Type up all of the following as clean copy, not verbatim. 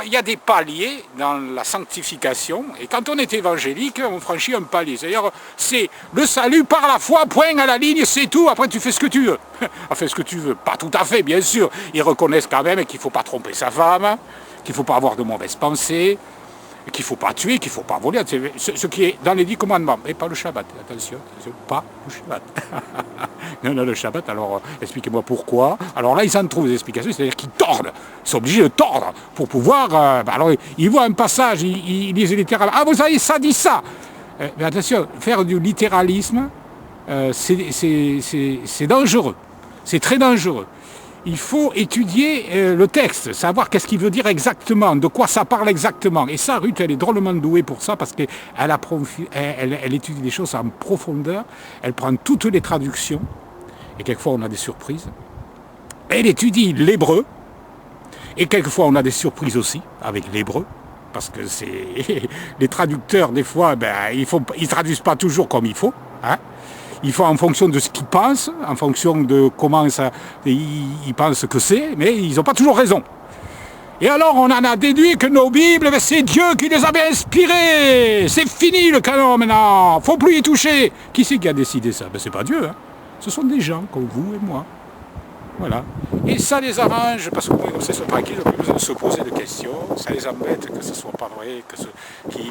Il y a des paliers dans la sanctification, et quand on est évangélique, on franchit un palier. C'est-à-dire, c'est le salut par la foi, point à la ligne, c'est tout, après tu fais ce que tu veux. Enfin, ce que tu veux, pas tout à fait, bien sûr. Ils reconnaissent quand même qu'il ne faut pas tromper sa femme, qu'il ne faut pas avoir de mauvaises pensées, qu'il ne faut pas tuer, qu'il ne faut pas voler. C'est ce qui est dans les 10 commandements, mais pas le Shabbat. Attention, pas le Shabbat. Non, le Shabbat, alors expliquez-moi pourquoi. Alors là, ils en trouvent des explications, c'est-à-dire qu'ils tordent. Ils sont obligés de tordre pour pouvoir... alors, ils voient un passage, ils lisent littéralement. Ah, vous savez, ça dit ça. Mais attention, faire du littéralisme, c'est dangereux. C'est très dangereux. Il faut étudier le texte, savoir qu'est-ce qu'il veut dire exactement, de quoi ça parle exactement. Et ça, Ruth, elle est drôlement douée pour ça, parce qu'elle étudie les choses en profondeur, elle prend toutes les traductions, et quelquefois on a des surprises. Elle étudie l'hébreu, et quelquefois on a des surprises aussi, avec l'hébreu, parce que les traducteurs, des fois, ils traduisent pas toujours comme il faut, hein. Ils font en fonction de ce qu'ils pensent, en fonction de comment ils pensent que c'est, mais ils n'ont pas toujours raison. Et alors on en a déduit que nos Bibles, c'est Dieu qui les avait inspirées. C'est fini le canon maintenant, faut plus y toucher. Qui c'est qui a décidé ça? C'est pas Dieu, hein. Ce sont des gens comme vous et moi. Voilà. Et ça les arrange, parce que comme ça, ils sont tranquilles, ils n'ont plus besoin de se poser de questions. Ça les embête que ce ne soit pas vrai, qu'il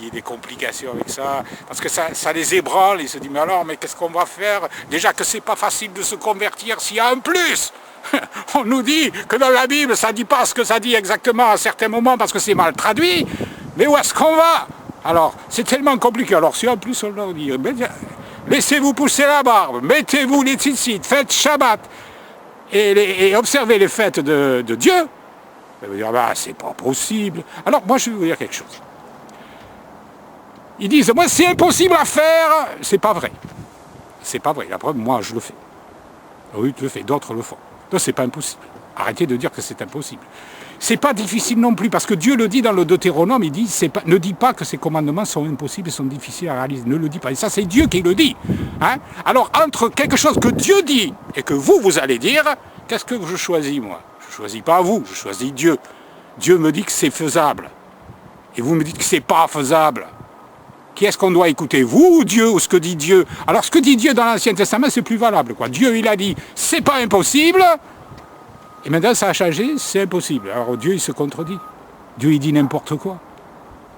y ait des complications avec ça. Parce que ça les ébranle, ils se disent, mais qu'est-ce qu'on va faire? Déjà que c'est pas facile de se convertir s'il y a un plus. On nous dit que dans la Bible, ça ne dit pas ce que ça dit exactement à certains moments parce que c'est mal traduit. Mais où est-ce qu'on va? Alors, c'est tellement compliqué. Alors, si en plus on leur dit, laissez-vous pousser la barbe, mettez-vous les tzitzit, faites Shabbat, et observer les fêtes de Dieu, vous dire, c'est pas possible. Alors, moi, je vais vous dire quelque chose. Ils disent, moi, c'est impossible à faire. C'est pas vrai. C'est pas vrai. La preuve, moi, je le fais. Oui, tu le fais, d'autres le font. Donc, c'est pas impossible. Arrêtez de dire que c'est impossible. C'est pas difficile non plus, parce que Dieu le dit dans le Deutéronome, il dit, ne dis pas que ces commandements sont impossibles et sont difficiles à réaliser. Ne le dis pas. Et ça, c'est Dieu qui le dit. Hein? Alors, entre quelque chose que Dieu dit et que vous allez dire, qu'est-ce que je choisis, moi? Je ne choisis pas vous, je choisis Dieu. Dieu me dit que c'est faisable. Et vous me dites que c'est pas faisable. Qui est-ce qu'on doit écouter? Vous ou Dieu, ou ce que dit Dieu? Alors, ce que dit Dieu dans l'Ancien Testament, c'est plus valable, quoi. Dieu, il a dit, c'est pas impossible. Et maintenant, ça a changé, c'est impossible. Alors Dieu, il se contredit. Dieu, il dit n'importe quoi.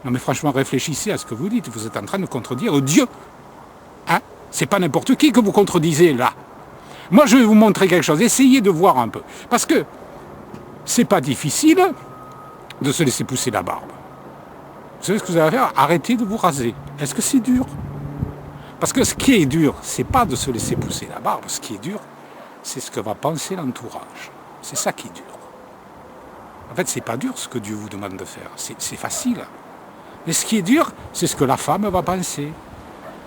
Non mais franchement, réfléchissez à ce que vous dites. Vous êtes en train de contredire Dieu. Hein? C'est pas n'importe qui que vous contredisez, là. Moi, je vais vous montrer quelque chose. Essayez de voir un peu. Parce que c'est pas difficile de se laisser pousser la barbe. Vous savez ce que vous allez faire? Arrêtez de vous raser. Est-ce que c'est dur? Parce que ce qui est dur, c'est pas de se laisser pousser la barbe. Ce qui est dur, c'est ce que va penser l'entourage. C'est ça qui est dur. En fait, c'est pas dur ce que Dieu vous demande de faire. C'est facile. Mais ce qui est dur, c'est ce que la femme va penser.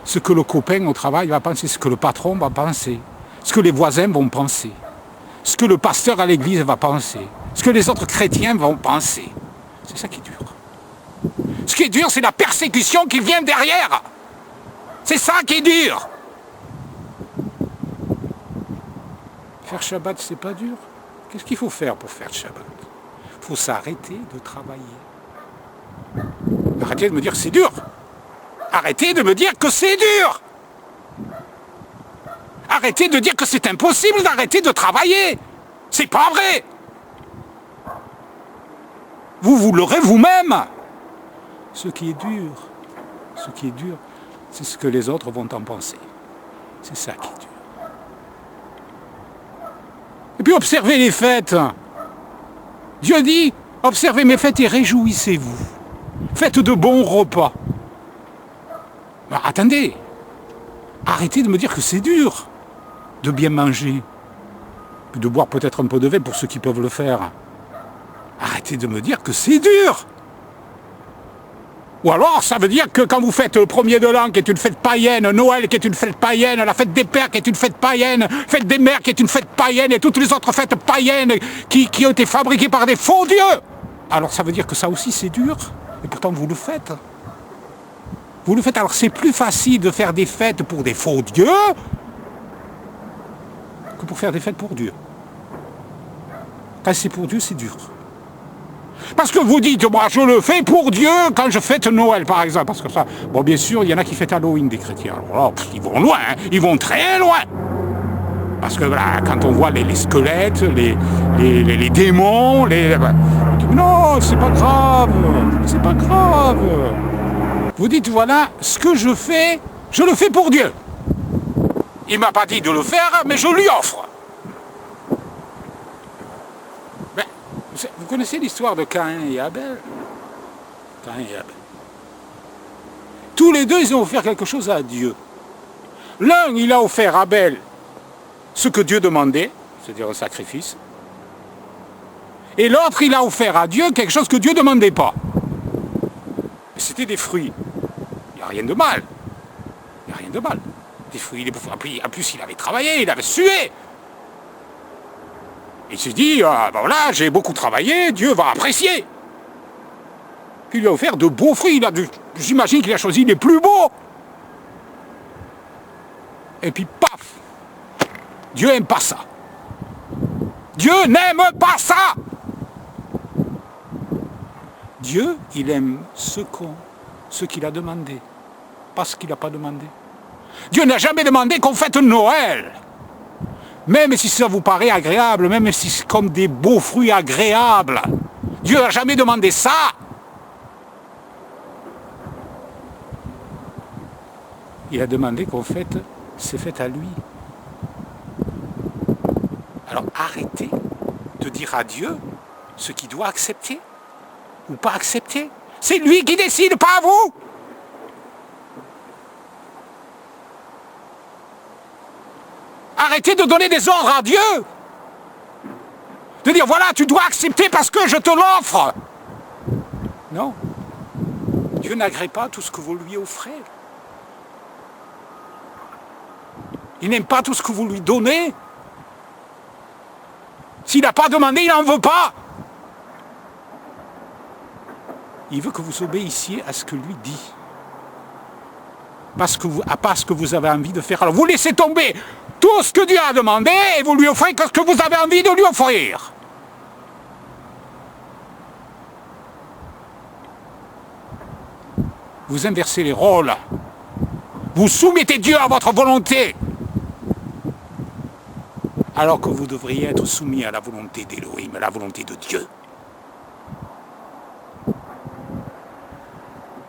Ce que le copain au travail va penser. Ce que le patron va penser. Ce que les voisins vont penser. Ce que le pasteur à l'église va penser. Ce que les autres chrétiens vont penser. C'est ça qui est dur. Ce qui est dur, c'est la persécution qui vient derrière. C'est ça qui est dur. Faire Shabbat, c'est pas dur. Qu'est-ce qu'il faut faire pour faire Shabbat? Il faut s'arrêter de travailler. Arrêtez de me dire que c'est dur. Arrêtez de me dire que c'est dur. Arrêtez de dire que c'est impossible d'arrêter de travailler. C'est pas vrai. Vous l'aurez vous-même. Ce qui est dur, c'est ce que les autres vont en penser. C'est ça qui est dur. Et puis observez les fêtes. Dieu dit, observez mes fêtes et réjouissez-vous. Faites de bons repas. Ben, attendez, arrêtez de me dire que c'est dur de bien manger, de boire peut-être un peu de vin pour ceux qui peuvent le faire. Arrêtez de me dire que c'est dur. Ou alors, ça veut dire que quand vous faites le premier de l'an, qui est une fête païenne, Noël, qui est une fête païenne, la fête des pères, qui est une fête païenne, fête des mères, qui est une fête païenne, et toutes les autres fêtes païennes qui ont été fabriquées par des faux dieux, alors ça veut dire que ça aussi c'est dur. Et pourtant vous le faites. Vous le faites. Alors c'est plus facile de faire des fêtes pour des faux dieux que pour faire des fêtes pour Dieu. Quand c'est pour Dieu, c'est dur. Parce que vous dites, moi je le fais pour Dieu quand je fête Noël par exemple. Parce que ça, bon bien sûr, il y en a qui fêtent Halloween des chrétiens. Alors là, ils vont loin, hein, ils vont très loin. Parce que voilà, quand on voit les squelettes, les démons, non, c'est pas grave, c'est pas grave. Vous dites, voilà, ce que je le fais pour Dieu. Il m'a pas dit de le faire, mais je lui offre. Ben, vous connaissez l'histoire de Caïn et Abel? Caïn et Abel. Tous les deux, ils ont offert quelque chose à Dieu. L'un, il a offert à Abel ce que Dieu demandait, c'est-à-dire un sacrifice. Et l'autre, il a offert à Dieu quelque chose que Dieu ne demandait pas. C'était des fruits. Il n'y a rien de mal. Il n'y a rien de mal. Des fruits, en plus, il avait travaillé, il avait sué. Il s'est dit, ben voilà, j'ai beaucoup travaillé, Dieu va apprécier. Il lui a offert de beaux fruits. J'imagine qu'il a choisi les plus beaux. Et puis, paf! Dieu n'aime pas ça. Dieu n'aime pas ça. Dieu, il aime ce qu'il a demandé, pas ce qu'il n'a pas demandé. Dieu n'a jamais demandé qu'on fête Noël. Même si ça vous paraît agréable, même si c'est comme des beaux fruits agréables. Dieu n'a jamais demandé ça. Il a demandé qu'on fête ses fêtes à lui. Alors arrêtez de dire à Dieu ce qu'il doit accepter ou pas accepter. C'est lui qui décide, pas vous. Arrêtez de donner des ordres à Dieu. De dire, voilà, tu dois accepter parce que je te l'offre. Non. Dieu n'agrée pas tout ce que vous lui offrez. Il n'aime pas tout ce que vous lui donnez. S'il n'a pas demandé, il n'en veut pas. Il veut que vous obéissiez à ce que lui dit. Pas ce que vous avez envie de faire. Alors vous laissez tomber tout ce que Dieu a demandé et vous lui offrez que ce que vous avez envie de lui offrir. Vous inversez les rôles. Vous soumettez Dieu à votre volonté. Alors que vous devriez être soumis à la volonté d'Élohim, à la volonté de Dieu.